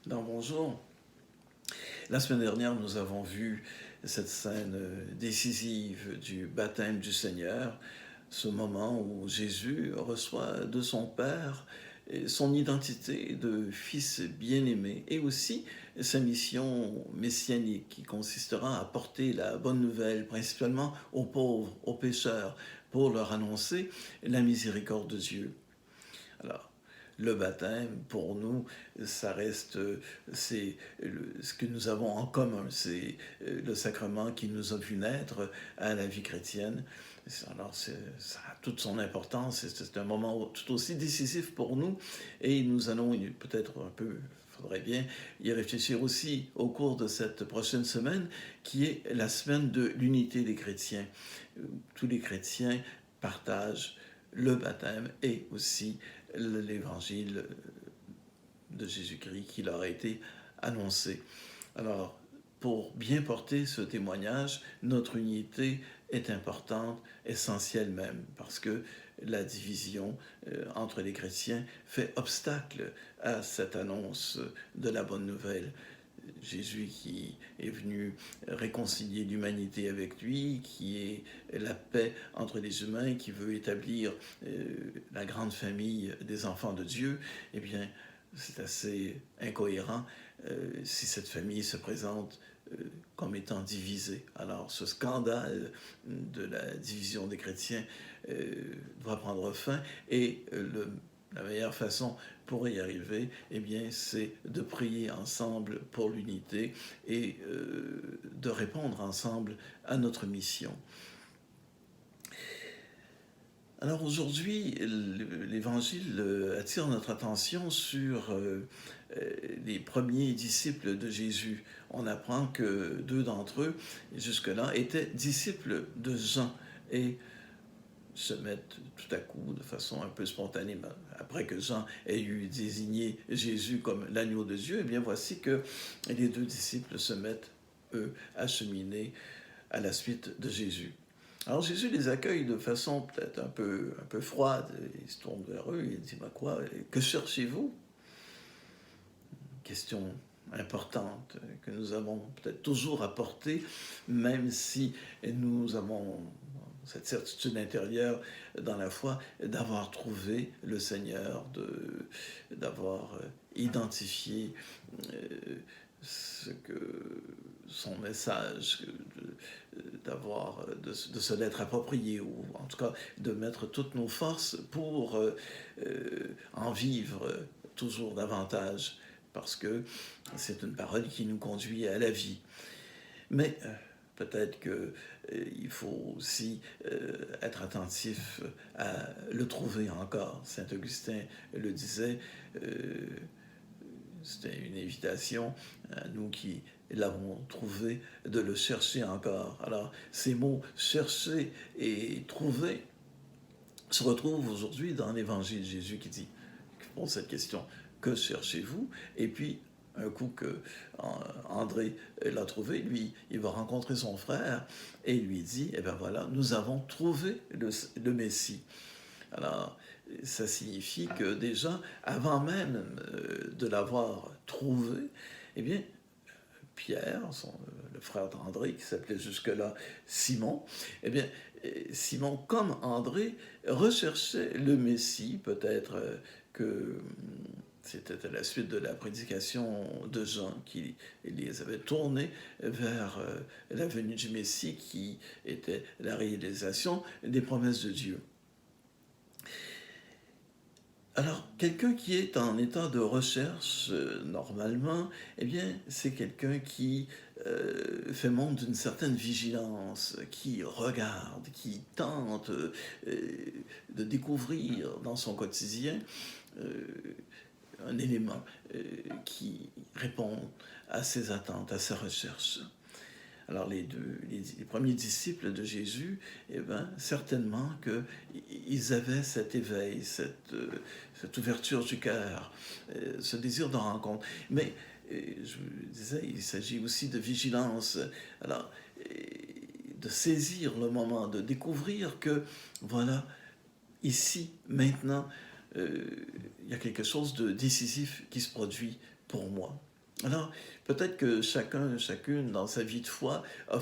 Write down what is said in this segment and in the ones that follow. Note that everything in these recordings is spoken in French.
Dans Bonjour. La semaine dernière, nous avons vu cette scène décisive du baptême du Seigneur, ce moment où Jésus reçoit de son Père son identité de fils bien-aimé et aussi sa mission messianique qui consistera à porter la bonne nouvelle principalement aux pauvres, aux pécheurs, pour leur annoncer la miséricorde de Dieu. Alors, le baptême, pour nous, ça reste, ce que nous avons en commun. C'est le sacrement qui nous a vu naître à la vie chrétienne. Alors, ça a toute son importance. C'est un moment tout aussi décisif pour nous. Et nous allons peut-être un peu, faudrait bien y réfléchir aussi au cours de cette prochaine semaine, qui est la semaine de l'unité des chrétiens. Tous les chrétiens partagent le baptême et aussi l'évangile de Jésus-Christ qui leur a été annoncé. Alors, pour bien porter ce témoignage, notre unité est importante, essentielle même, parce que la division entre les chrétiens fait obstacle à cette annonce de la bonne nouvelle. Jésus qui est venu réconcilier l'humanité avec lui, qui est la paix entre les humains, qui veut établir la grande famille des enfants de Dieu, eh bien, c'est assez incohérent si cette famille se présente comme étant divisée. Alors, ce scandale de la division des chrétiens doit prendre fin et la meilleure façon pour y arriver, eh bien, c'est de prier ensemble pour l'unité et de répondre ensemble à notre mission. Alors aujourd'hui, l'Évangile attire notre attention sur les premiers disciples de Jésus. On apprend que 2 d'entre eux, jusque-là, étaient disciples de Jean et se mettent tout à coup, de façon un peu spontanée, après que Jean ait eu désigné Jésus comme l'agneau de Dieu, eh bien voici que les 2 disciples se mettent, eux, à cheminer à la suite de Jésus. Alors Jésus les accueille de façon peut-être un peu froide. Il se tourne vers eux et dit, quoi, que cherchez-vous? Question importante que nous avons peut-être toujours apportée, même si nous avons cette certitude intérieure dans la foi d'avoir trouvé le Seigneur, d'avoir identifié ce que son message, de se l'être approprié, ou en tout cas de mettre toutes nos forces pour en vivre toujours davantage, parce que c'est une parole qui nous conduit à la vie. Mais peut-être qu'il faut aussi être attentif à le trouver encore. Saint Augustin le disait, c'était une invitation à nous qui l'avons trouvé de le chercher encore. Alors, ces mots « chercher » et « trouver » se retrouvent aujourd'hui dans l'Évangile de Jésus qui dit, qui pose cette question « Que cherchez-vous » Et puis, un coup que André l'a trouvé, lui, il va rencontrer son frère et lui dit, eh bien voilà, nous avons trouvé le Messie. Alors, ça signifie que déjà, avant même de l'avoir trouvé, eh bien, Pierre, le frère d'André, qui s'appelait jusque-là Simon, eh bien, Simon, comme André, recherchait le Messie, peut-être que c'était à la suite de la prédication de Jean qui les avait tournés vers la venue du Messie, qui était la réalisation des promesses de Dieu. Alors, quelqu'un qui est en état de recherche, normalement, eh bien, c'est quelqu'un qui fait montre d'une certaine vigilance, qui regarde, qui tente de découvrir dans son quotidien un élément qui répond à ses attentes, à sa recherche. Alors les premiers disciples de Jésus, eh bien, certainement qu'ils avaient cet éveil, cette ouverture du cœur, ce désir de rencontre. Mais, je vous disais, il s'agit aussi de vigilance. Alors, de saisir le moment, de découvrir que, voilà, ici, maintenant, il y a quelque chose de décisif qui se produit pour moi. Alors, peut-être que chacun, chacune, dans sa vie de foi, a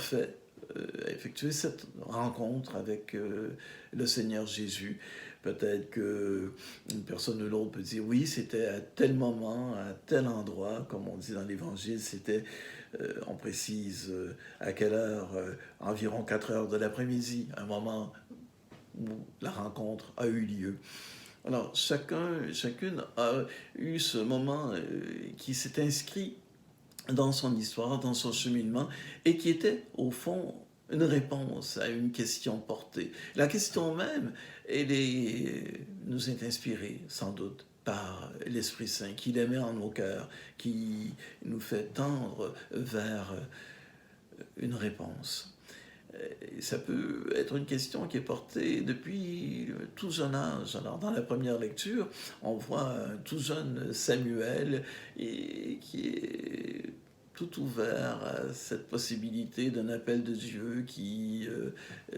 effectué cette rencontre avec le Seigneur Jésus. Peut-être qu'une personne ou l'autre peut dire, oui, c'était à tel moment, à tel endroit, comme on dit dans l'Évangile, c'était, on précise à quelle heure, environ 4 heures de l'après-midi, un moment où la rencontre a eu lieu. Alors, chacune a eu ce moment qui s'est inscrit dans son histoire, dans son cheminement, et qui était, au fond, une réponse à une question portée. La question même, nous est inspirée, sans doute, par l'Esprit Saint, qui la met en nos cœurs, qui nous fait tendre vers une réponse. Ça peut être une question qui est portée depuis tout jeune âge. Alors, dans la première lecture, on voit un tout jeune Samuel qui est tout ouvert à cette possibilité d'un appel de Dieu qui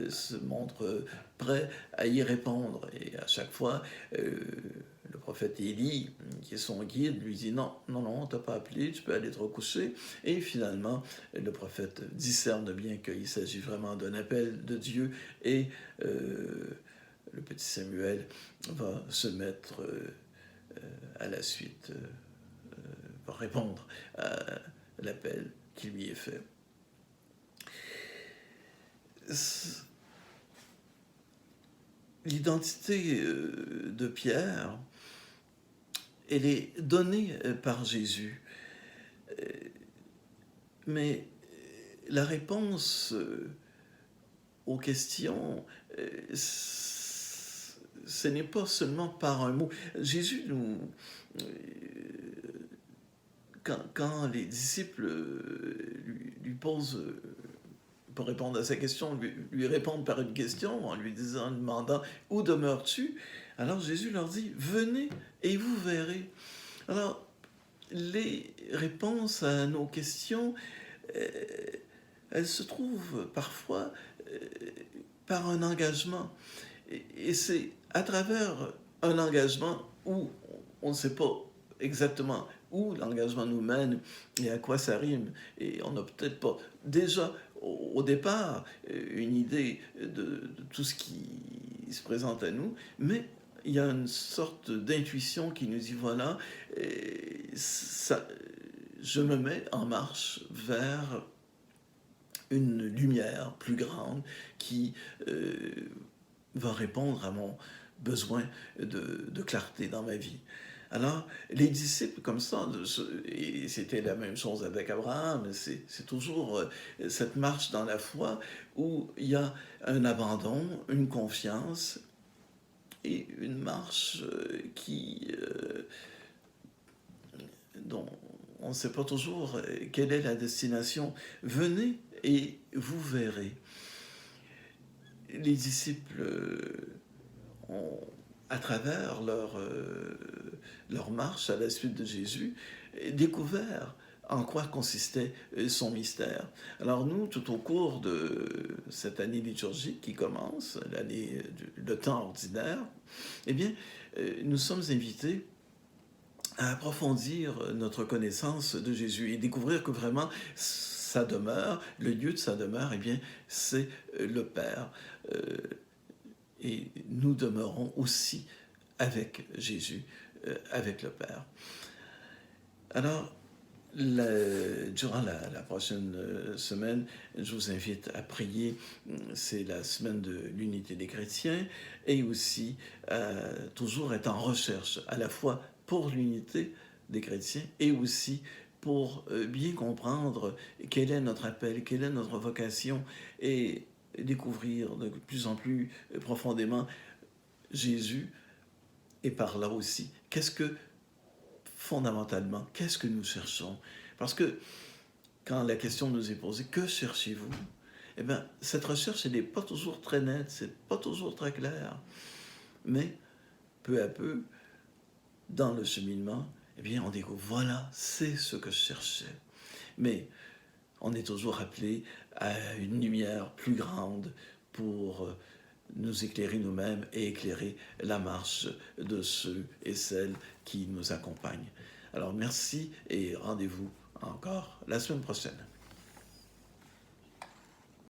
se montre prêt à y répondre. Et à chaque fois, le prophète Élie, qui est son guide, lui dit non, non, non, on t'a pas appelé, tu peux aller te recoucher. Et finalement, le prophète discerne bien qu'il s'agit vraiment d'un appel de Dieu et le petit Samuel va se mettre à la suite, va répondre à l'appel qui lui est fait. L'identité de Pierre, elle est donnée par Jésus. Mais la réponse aux questions, ce n'est pas seulement par un mot. Jésus nous... Quand les disciples lui posent, pour répondre à sa question, lui répondent par une question, en lui demandant « Où demeures-tu » alors Jésus leur dit « Venez et vous verrez ». Alors, les réponses à nos questions, elles se trouvent parfois par un engagement. Et c'est à travers un engagement où on ne sait pas exactement où l'engagement nous mène et à quoi ça rime. Et on n'a peut-être pas déjà au départ une idée de tout ce qui se présente à nous, mais il y a une sorte d'intuition qui nous dit voilà, ça, je me mets en marche vers une lumière plus grande qui va répondre à mon besoin de clarté dans ma vie. Alors, les disciples comme ça, et c'était la même chose avec Abraham, c'est toujours cette marche dans la foi où il y a un abandon, une confiance et une marche dont on ne sait pas toujours quelle est la destination. Venez et vous verrez. Les disciples ont, à travers leur marche à la suite de Jésus, découvert en quoi consistait son mystère. Alors nous, tout au cours de cette année liturgique qui commence, le temps ordinaire, eh bien, nous sommes invités à approfondir notre connaissance de Jésus et découvrir que vraiment sa demeure, le lieu de sa demeure, eh bien, c'est le Père. Et nous demeurons aussi avec Jésus, avec le Père. Alors, durant la prochaine semaine, je vous invite à prier. C'est la semaine de l'unité des chrétiens et aussi toujours être en recherche à la fois pour l'unité des chrétiens et aussi pour bien comprendre quel est notre appel, quelle est notre vocation et découvrir de plus en plus profondément Jésus et par là aussi, fondamentalement, qu'est-ce que nous cherchons? Parce que quand la question nous est posée, que cherchez-vous? Eh bien, cette recherche, elle n'est pas toujours très nette, c'est pas toujours très clair. Mais, peu à peu, dans le cheminement, eh bien, on découvre, voilà, c'est ce que je cherchais. Mais on est toujours appelé à une lumière plus grande pour nous éclairer nous-mêmes et éclairer la marche de ceux et celles qui nous accompagnent. Alors merci et rendez-vous encore la semaine prochaine.